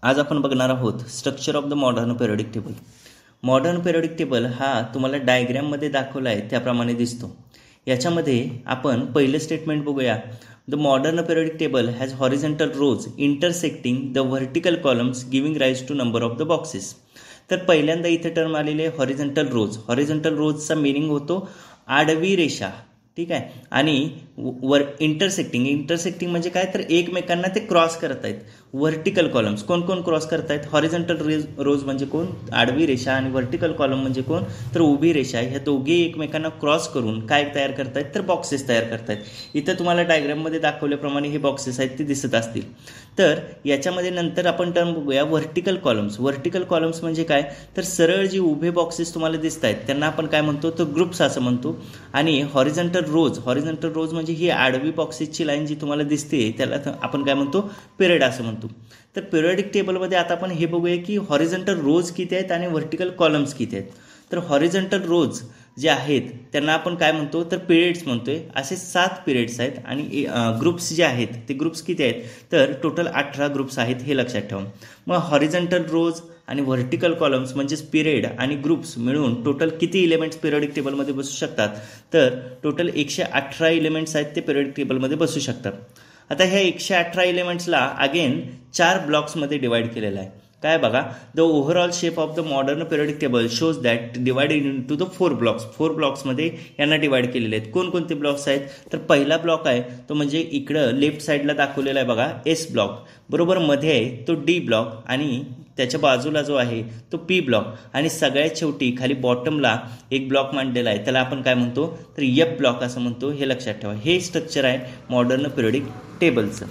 आज आपण बघणार आहोत structure of the modern periodic table. Modern periodic table हा तुम्हाला डायग्रॅममध्ये दाखवला आहे त्याप्रमाणे दिसतो. याच्यामध्ये आपण पहिलं स्टेटमेंट बघूया. The modern periodic table has horizontal rows intersecting the vertical columns giving rise to number of the boxes. तर पहिल्यांदा इथे टर्म आलेली आहे हॉरिझॉन्टल रोज. हॉरिझॉन्टल रोजचा मिनिंग होतो आडवी रेषा, ठीक आहे. आणि इंटरसेक्टिंग म्हणजे काय, तर एकमेकांना ते क्रॉस करत आहेत. व्हर्टिकल कॉलम्स कोण कोण क्रॉस करतायत? हॉरिझॉन्टल रोज म्हणजे कोण, आडवी रेषा, आणि व्हर्टिकल कॉलम म्हणजे कोण, तर उभी रेषा. ह्या दोघे एकमेकांना क्रॉस करून काय तयार करतायत, तर बॉक्सेस तयार करतायत. इथं तुम्हाला डायग्राममध्ये दाखवल्याप्रमाणे हे बॉक्सेस आहेत ते दिसत असतील. तर याच्यामध्ये नंतर आपण टर्म बघूया व्हर्टिकल कॉलम्स. व्हर्टिकल कॉलम्स म्हणजे काय, तर सरळ जे उभे बॉक्सेस तुम्हाला दिसत आहेत त्यांना आपण काय म्हणतो, तर ग्रुप्स असं म्हणतो. आणि हॉरिझॉन्टल रोज म्हणजे ही आडवी बॉक्सेसची लाईन जी तुम्हाला दिसते त्याला आपण काय म्हणतो, पिरियड असं म्हणतो. तर पिरियडिक टेबलमध्ये आता आपण हे बघूया की हॉरिझॉन्टल रोज किती आहेत आणि व्हर्टिकल कॉलम्स किती आहेत. तर हॉरिझॉन्टल रोज जे आहेत त्यांना आपण काय म्हणतो, तर पिरियड्स म्हणतोय. असे 7 पिरियड्स आहेत. आणि ग्रुप्स जे आहेत ते ग्रुप्स किती आहेत, तर टोटल 18 ग्रुप्स आहेत, हे लक्षात ठेवा. मग हॉरिझॉन्टल रोज आणि व्हर्टिकल कॉलम्स म्हणजेच पिरियड आणि ग्रुप्स मिळून टोटल किती एलिमेंट्स पिरियडिक टेबलमध्ये बसू शकतात, तर टोटल 118 एलिमेंट्स आहेत ते पिरियडिक टेबलमध्ये बसू शकतात. आता ह्या 118 एलिमेंट्सला अगेन 4 ब्लॉक्समध्ये डिवाइड केलेलं आहे. काय बघा, the overall shape of the modern periodic table shows that divided into the 4 blocks. 4 ब्लॉक्समध्ये यांना डिवाइड केलेले आहेत. कोणकोणते ब्लॉक्स आहेत, तर पहिला ब्लॉक आहे तो म्हणजे इकडं लेफ्ट साईडला दाखवलेला आहे बघा, एस ब्लॉक. बरोबर मध्ये आहे तो डी ब्लॉक, आणि त्याच्या बाजूला जो आहे तो पी ब्लॉक, आणि सगळ्यात शेवटी खाली बॉटमला एक ब्लॉक मांडलेला आहे त्याला आपण काय म्हणतो, तर एफ ब्लॉक असं म्हणतो. हे लक्षात ठेवा. हे स्ट्रक्चर आहे मॉडर्न पिरियडिक टेबलचं.